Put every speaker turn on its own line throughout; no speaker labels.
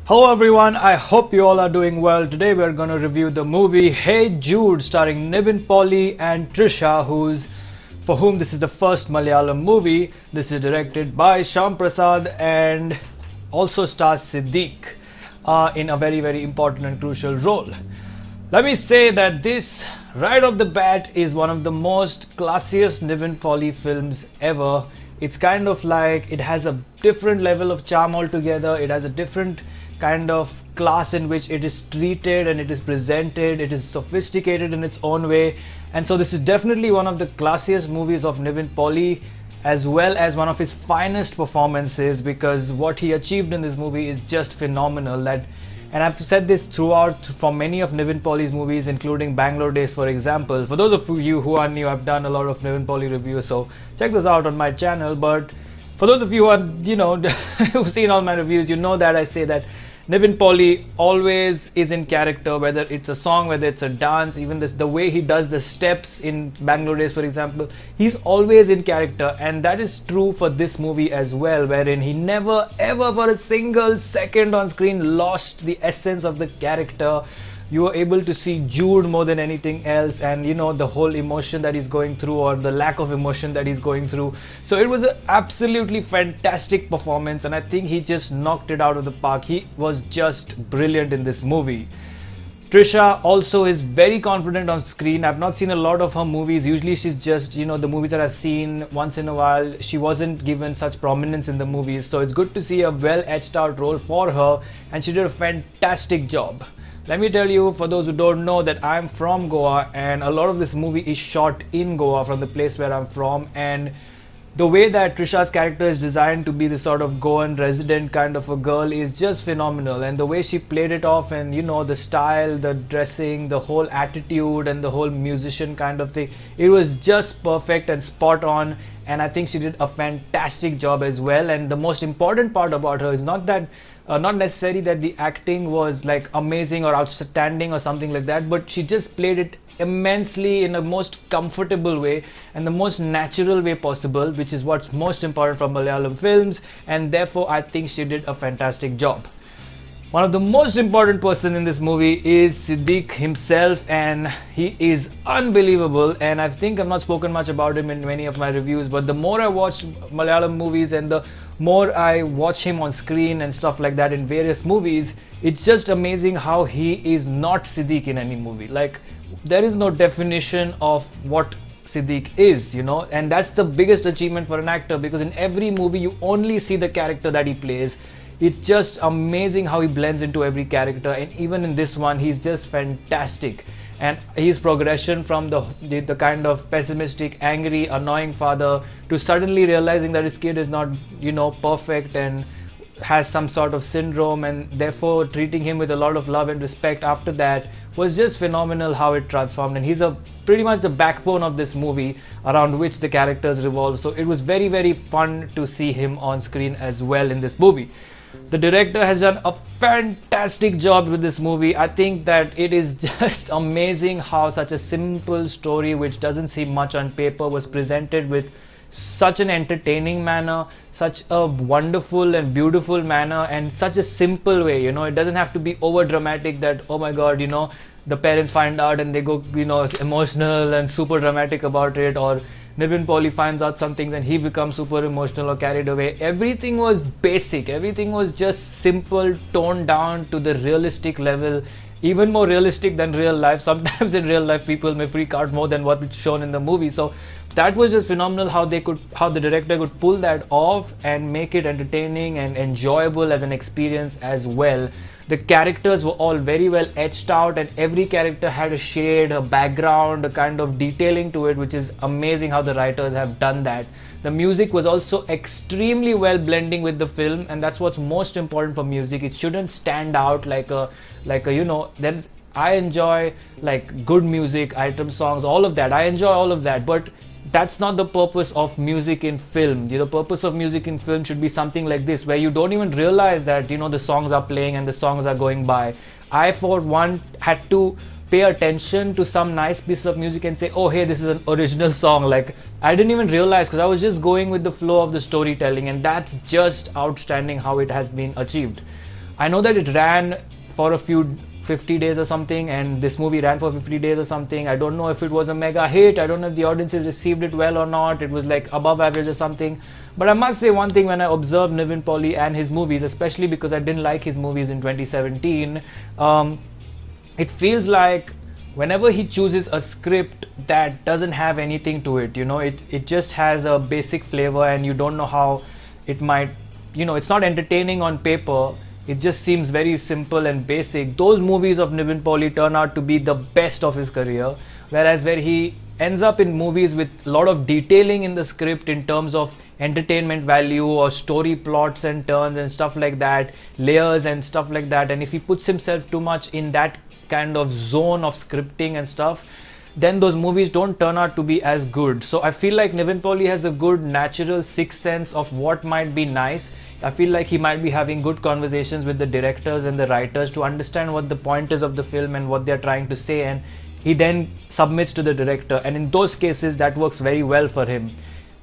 Hello everyone, I hope you all are doing well. Today we are going to review the movie Hey Jude starring Nivin Pauly and Trisha, for whom this is the first Malayalam movie. This is directed by Shyam Prasad and also stars Siddiq in a very important and crucial role. Let me say that this right off the bat is one of the most classiest Nivin Pauly films ever. It's kind of like it has a different level of charm altogether. It has a different kind of class in which it is treated and it is presented. It is sophisticated in its own way, and so this is definitely one of the classiest movies of Nivin Pauly, as well as one of his finest performances, because what he achieved in this movie is just phenomenal. And I've said this throughout for many of Nivin Pauly's movies, including Bangalore Days, for example. For those of you who are new, I've done a lot of Nivin Pauly reviews, so check those out on my channel. But for those of you who are, who've seen all my reviews, you know that I say that Nivin Pauly always is in character, whether it's a song, whether it's a dance, even the way he does the steps in Bangalore Days, for example. He's always in character, and that is true for this movie as well, wherein he never ever for a single second on screen lost the essence of the character. You were able to see Jude more than anything else, and the whole emotion that he's going through, or the lack of emotion that he's going through. So it was an absolutely fantastic performance, and I think he just knocked it out of the park. He was just brilliant in this movie. Trisha also is very confident on screen. I've not seen a lot of her movies. Usually she's just, the movies that I've seen once in a while, she wasn't given such prominence in the movies. So it's good to see a well etched out role for her, and she did a fantastic job. Let me tell you, for those who don't know, that I'm from Goa, and a lot of this movie is shot in Goa, from the place where I'm from. And the way that Trisha's character is designed to be this sort of Goan resident kind of a girl is just phenomenal. And the way she played it off, and the style, the dressing, the whole attitude, and the whole musician kind of thing, it was just perfect and spot on. And I think she did a fantastic job as well. And the most important part about her is not necessarily that the acting was like amazing or outstanding or something like that, but she just played it immensely in the most comfortable way and the most natural way possible, which is what's most important from Malayalam films, and therefore I think she did a fantastic job. One of the most important person in this movie is Siddiq himself, and he is unbelievable. And I think I've not spoken much about him in many of my reviews, but the more I watch Malayalam movies and the more I watch him on screen and stuff like that in various movies, it's just amazing how he is not Siddiq in any movie. Like, there is no definition of what Siddiq is, and that's the biggest achievement for an actor, because in every movie you only see the character that he plays. It's just amazing how he blends into every character, and even in this one he's just fantastic. And his progression from the kind of pessimistic, angry, annoying father to suddenly realizing that his kid is not perfect and has some sort of syndrome, and therefore treating him with a lot of love and respect after that was just phenomenal how it transformed. And he's pretty much the backbone of this movie around which the characters revolve. So it was very fun to see him on screen as well in this movie. The director has done a fantastic job with this movie. I think that it is just amazing how such a simple story, which doesn't seem much on paper, was presented with such an entertaining manner, such a wonderful and beautiful manner, and such a simple way. It doesn't have to be over dramatic that, oh my god, the parents find out and they go emotional and super dramatic about it, or Nivin Pauly finds out some things and he becomes super emotional or carried away. Everything was basic. Everything was just simple, toned down to the realistic level, even more realistic than real life. Sometimes in real life people may freak out more than what is shown in the movie. So that was just phenomenal how the director could pull that off and make it entertaining and enjoyable as an experience as well. The characters were all very well etched out, and every character had a shade, a background, a kind of detailing to it, which is amazing how the writers have done that. The music was also extremely well blending with the film, and that's what's most important for music. It shouldn't stand out then I enjoy like good music, item songs, all of that. I enjoy all of that, but that's not the purpose of music in film. The purpose of music in film should be something like this, where you don't even realize that the songs are playing and the songs are going by. I, for one, had to pay attention to some nice piece of music and say, oh hey, this is an original song. Like, I didn't even realize, because I was just going with the flow of the storytelling, and that's just outstanding how it has been achieved. I know that it ran for a few 50 days or something, and this movie ran for 50 days or something. I don't know if it was a mega hit. I don't know if the audiences received it well or not. It was like above average or something. But I must say one thing, when I observed Nivin Pauly and his movies, especially because I didn't like his movies in 2017, it feels like whenever he chooses a script that doesn't have anything to it, it just has a basic flavor, and you don't know how it might, it's not entertaining on paper. It just seems very simple and basic. Those movies of Nivin Pauly turn out to be the best of his career, whereas where he ends up in movies with a lot of detailing in the script in terms of entertainment value or story plots and turns and stuff like that, layers and stuff like that, and if he puts himself too much in that kind of zone of scripting and stuff, then those movies don't turn out to be as good. So I feel like Nivin Pauly has a good natural sixth sense of what might be nice. I feel like he might be having good conversations with the directors and the writers to understand what the point is of the film and what they're trying to say, and he then submits to the director, and in those cases that works very well for him.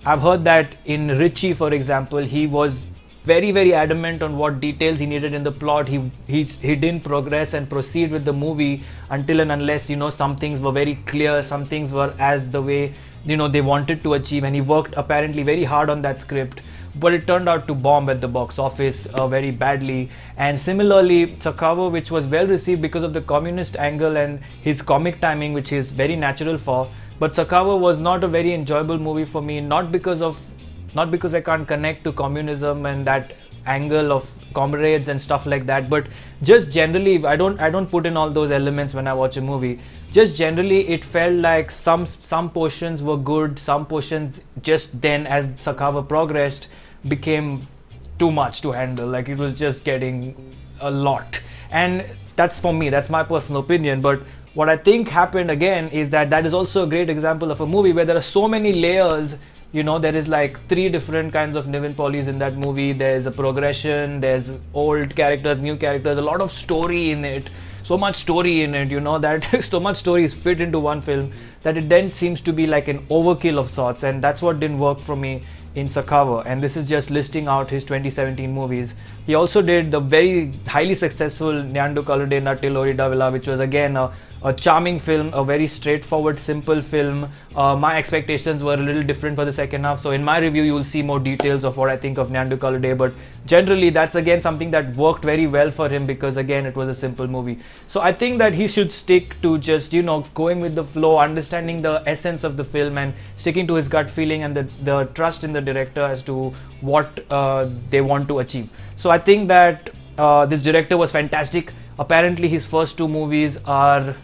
I've heard that in Richie, for example, he was very adamant on what details he needed in the plot. He didn't progress and proceed with the movie until and unless some things were very clear, some things were as the way they wanted to achieve, and he worked apparently very hard on that script, but it turned out to bomb at the box office very badly. And similarly, Sakhawa, which was well received because of the communist angle and his comic timing, which is very natural for, but Sakhawa was not a very enjoyable movie for me, not because I can't connect to communism and that angle of comrades and stuff like that, but just generally I don't put in all those elements when I watch a movie. Just generally it felt like some portions were good, some portions just then as Sakhawa progressed became too much to handle. Like it was just getting a lot, and that's for me, that's my personal opinion. But what I think happened again is that is also a great example of a movie where there are so many layers. There is like 3 different kinds of Nivin Paulys in that movie. There's a progression, there's old characters, new characters, a lot of story in it, so much story in it, that so much story is fit into one film that it then seems to be like an overkill of sorts, and that's what didn't work for me in Sakhawa. And this is just listing out his 2017 movies. He also did the very highly successful Nyandu Kalude Nattil Davila, which was again a charming film, a very straightforward, simple film. My expectations were a little different for the second half, so in my review you will see more details of what I think of Nyandu Kalude, but generally that's again something that worked very well for him because again it was a simple movie. So I think that he should stick to just going with the flow, understanding the essence of the film and sticking to his gut feeling and the trust in the director as to what they want to achieve. So I think that this director was fantastic. Apparently his first 2 movies are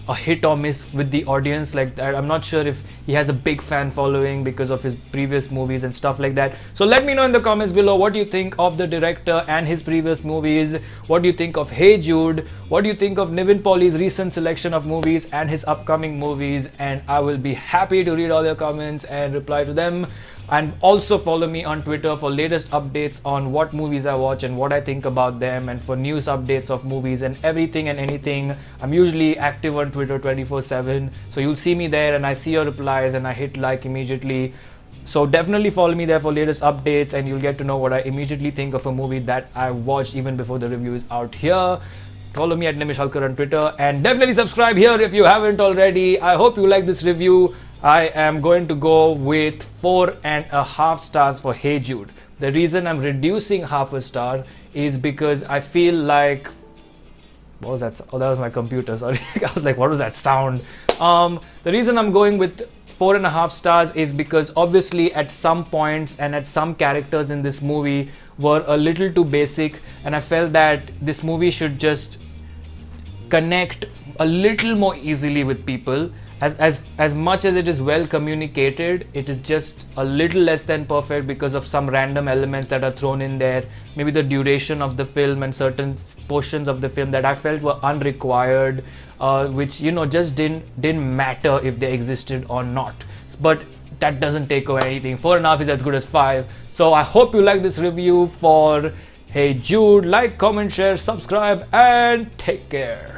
a hit or miss with the audience. Like I'm not sure if he has a big fan following because of his previous movies and stuff like that. So let me know in the comments below what you think of the director and his previous movies. What do you think of Hey Jude? What do you think of Nivin Pauly's recent selection of movies and his upcoming movies? And I will be happy to read all your comments and reply to them. And also follow me on Twitter for latest updates on what movies I watch and what I think about them, and for news updates of movies and everything and anything. I'm usually active on Twitter 24/7, so you'll see me there and I see your replies and I hit like immediately. So definitely follow me there for latest updates, and you'll get to know what I immediately think of a movie that I watched even before the review is out here. Follow me at Nimish Halkar on Twitter, and definitely subscribe here if you haven't already. I hope you like this review. I am going to go with 4.5 stars for Hey Jude. The reason I'm reducing half a star is because I feel like, what was that? Oh, that was my computer, sorry. I was like, what was that sound? The reason I'm going with 4.5 stars is because obviously at some points and at some characters in this movie were a little too basic, and I felt that this movie should just connect a little more easily with people. As much as it is well communicated, it is just a little less than perfect because of some random elements that are thrown in there. Maybe the duration of the film and certain portions of the film that I felt were unrequired, which just didn't matter if they existed or not. But that doesn't take away anything. 4.5 is as good as 5. So I hope you like this review for Hey Jude. Like, comment, share, subscribe, and take care.